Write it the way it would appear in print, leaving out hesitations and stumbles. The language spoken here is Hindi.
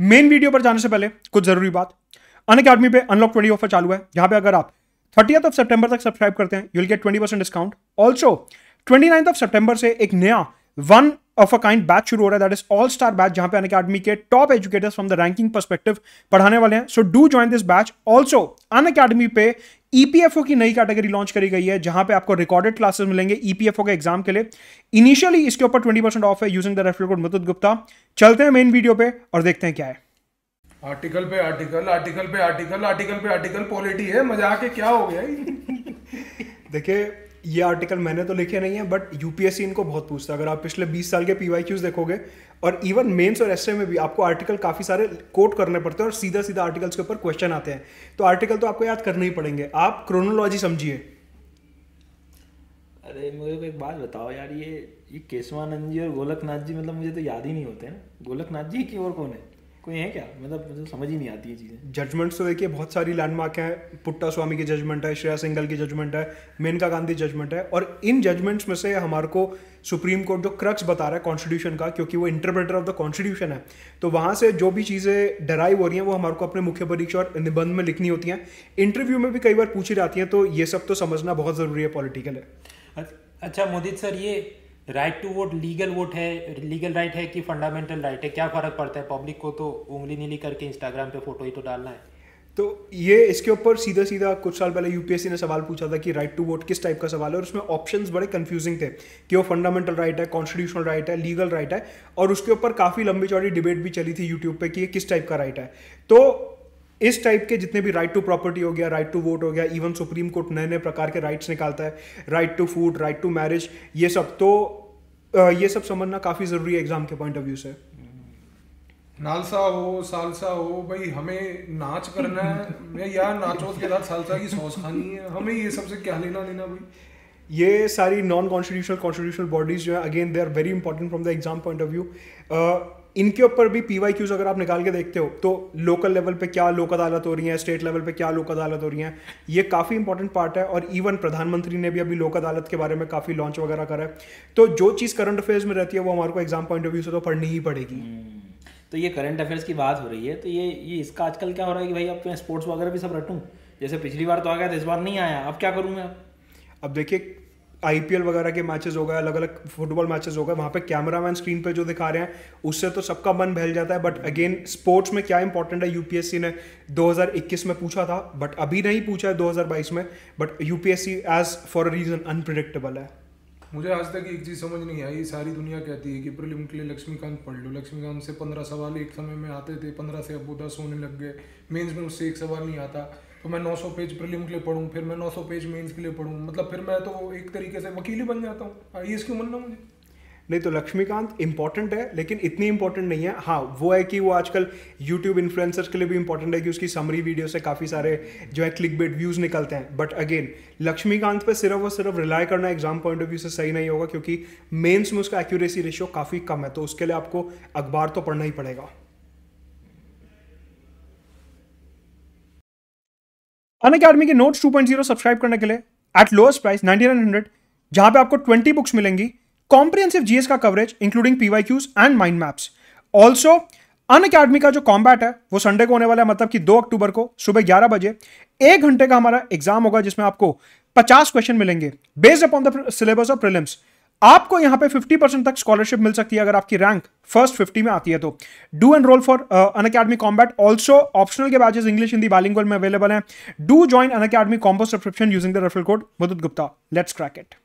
मेन वीडियो पर जाने से पहले कुछ जरूरी बात। अनअकैडमी पे अनलॉक 20 ऑफर चालू है, जहां पे अगर आप 30th ऑफ सितंबर तक सब्सक्राइब करते हैं you will get 20% discount. Also 29th of सितंबर से एक नया one of a kind batch शुरू हो रहा है, that is all star batch, जहां पे अनअकैडमी के top educators from the ranking perspective पढ़ाने वाले हैं। So do join this batch. Also Unacademy पे ईपीएफओ की नई कैटेगरी लॉन्च करी गई है, जहां पे आपको रिकॉर्डेड क्लासेस मिलेंगे ईपीएफओ के एग्जाम के लिए। इनिशियली इसके ऊपर 20% ऑफ है using the referral code Mutud Gupta. चलते हैं मेन वीडियो पे और देखते हैं क्या है। आर्टिकल पे आर्टिकल, आर्टिकल पे आर्टिकल, आर्टिकल पे आर्टिकल, पॉलिटी है, मजाक है, क्या हो गया? देखिए, ये आर्टिकल मैंने तो लिखे नहीं है, बट यूपीएससी इनको बहुत पूछता है। अगर आप पिछले 20 साल के पीवाईक्यूज देखोगे और इवन मेंस और एसए में भी आपको आर्टिकल काफी सारे कोट करने पड़ते हैं और सीधा सीधा आर्टिकल्स के ऊपर क्वेश्चन आते हैं। तो आर्टिकल तो आपको याद करने ही पड़ेंगे। आप क्रोनोलॉजी समझिए। अरे मुझे को एक बात बताओ यार, ये केशवानंद जी और गोलकनाथ जी, मतलब मुझे तो याद ही नहीं होते हैं। गोलकनाथ जी की और कौन है? कोई है क्या? मतलब मुझे समझ ही नहीं आती है चीज़ें। जजमेंट्स तो देखिए बहुत सारी लैंडमार्क हैं। पुट्टा स्वामी की जजमेंट है, श्रेया सिंघल की जजमेंट है, मेनका गांधी जजमेंट है। और इन जजमेंट्स में से हमारे को सुप्रीम कोर्ट जो क्रक्स बता रहा है कॉन्स्टिट्यूशन का, क्योंकि वो इंटरप्रेटर ऑफ द कॉन्स्टिट्यूशन है, तो वहाँ से जो भी चीज़ें डराइव हो रही हैं वो हमारे को अपने मुख्य परीक्षा और निबंध में लिखनी होती हैं। इंटरव्यू में भी कई बार पूछी जाती हैं, तो ये सब तो समझना बहुत ज़रूरी है पॉलिटिकल है। अच्छा मोदित सर, ये right to vote legal vote है, लीगल राइट है कि फंडामेंटल राइट है? क्या फ़र्क पड़ता है? पब्लिक को तो उंगली नीली करके इंस्टाग्राम पे फोटो ही तो डालना है। तो ये इसके ऊपर सीधा सीधा कुछ साल पहले यूपीएससी ने सवाल पूछा था कि राइट टू वोट किस टाइप का सवाल है, और उसमें ऑप्शंस बड़े कंफ्यूजिंग थे कि वो फंडामेंटल राइट है, कॉन्स्टिट्यूशनल राइट है, लीगल राइट है। और उसके ऊपर काफ़ी लंबी चौड़ी डिबेट भी चली थी यूट्यूब पे कि ये किस टाइप का राइट है। तो इस टाइप के जितने भी राइट टू प्रॉपर्टी हो गया, राइट टू वोट हो गया, इवन सुप्रीम कोर्ट नए नए प्रकार के राइट्स निकालता है, right to food, right to marriage, ये सब। तो ये सब समझना काफ़ी ज़रूरी है एग्जाम के पॉइंट ऑफ व्यू से। नालसा हो, सालसा हो, भाई हमें नाच करना है या नाचो के साथ सालसा की सॉस खानी है, हमें ये सबसे क्या लेना देना भाई? ये सारी नॉन कॉन्स्टिट्यूशनल बॉडीज जो है, again they are very important from the exam point of view. इनके ऊपर भी पीवाईक्यूज अगर आप निकाल के देखते हो तो लोकल लेवल पे क्या लोक अदालत हो रही है, स्टेट लेवल पे क्या लोक अदालत हो रही है, ये काफ़ी इंपॉर्टेंट पार्ट है। और इवन प्रधानमंत्री ने भी अभी लोक अदालत के बारे में काफ़ी लॉन्च वगैरह करा है। तो जो चीज़ करंट अफेयर्स में रहती है वो हमारे को एग्जाम पॉइंट ऑफ व्यू से तो पढ़नी ही पड़ेगी। तो ये करंट अफेयर्स की बात हो रही है, तो ये इसका आजकल क्या हो रहा है कि भाई अब मैं स्पोर्ट्स वगैरह भी सब रटूं? जैसे पिछली बार तो आ गया था, इस बार नहीं आया, अब क्या करूँ मैं? अब देखिए, आईपीएल वगैरह के मैचेस हो गए, अलग अलग फुटबॉल मैचेस हो गए, वहाँ पे कैमरामैन स्क्रीन पे जो दिखा रहे हैं उससे तो सबका मन बहल जाता है। बट अगेन स्पोर्ट्स में क्या इंपॉर्टेंट है, यूपीएससी ने 2021 में पूछा था, बट अभी नहीं पूछा है 2022 में। But UPSC as for a reason unpredictable है। मुझे आज तक एक चीज़ समझ नहीं आई। सारी दुनिया कहती है कि प्रीलिम के लिए लक्ष्मीकांत पढ़ लो, लक्ष्मीकांत से 15 सवाल एक समय में आते थे, 15 से अब वो 10 होने लग गए। मेंस में उससे एक सवाल नहीं आता, तो मैं 900 पेज प्रीलिम के लिए पढ़ूँ, फिर मैं 900 पेज मेंस के लिए पढ़ूँ, मतलब फिर मैं तो एक तरीके से वकील ही बन जाता हूँ। ये इसकी उम्र ना मुझे नहीं, तो लक्ष्मीकांत इंपॉर्टेंट है, लेकिन इतनी इंपॉर्टेंट नहीं है। हाँ, वो है कि वो आजकल यूट्यूब इन्फ्लुएंसर्स के लिए भी इंपॉर्टेंट है कि उसकी समरी वीडियो से काफ़ी सारे जो है क्लिक बेट व्यूज़ निकलते हैं। बट अगेन लक्ष्मीकांत पे सिर्फ और सिर्फ रिलाई करना एग्जाम पॉइंट ऑफ व्यू से सही नहीं होगा, क्योंकि मेंस में उसका एक्यूरेसी रेशियो काफ़ी कम है। तो उसके लिए आपको अखबार तो पढ़ना ही पड़ेगा। अनअकैडमी के नोट्स 2.0 सब्सक्राइब करने के लिए एट लोएस्ट प्राइस 9900, जहां पे आपको 20 बुक्स मिलेंगी, कॉम्प्रिहेंसिव जीएस का coverage including PYQs and mind maps. Also Unacademy का जो कॉम्बैट है वो संडे को होने वाला है, मतलब कि 2 अक्टूबर को सुबह 11 बजे 1 घंटे का हमारा एग्जाम होगा, जिसमें आपको 50 क्वेश्चन मिलेंगे based upon the syllabus of prelims. आपको यहां पे 50% तक स्कॉलरशिप मिल सकती है अगर आपकी रैंक फर्स्ट 50 में आती है। तो do enroll for Unacademy combat. Also optional के बैचेस इंग्लिश हिंदी बाइलिंगुअल में अवेलेबल हैं। Do join Unacademy combo subscription using the referral code Mutud Gupta. Let's crack it.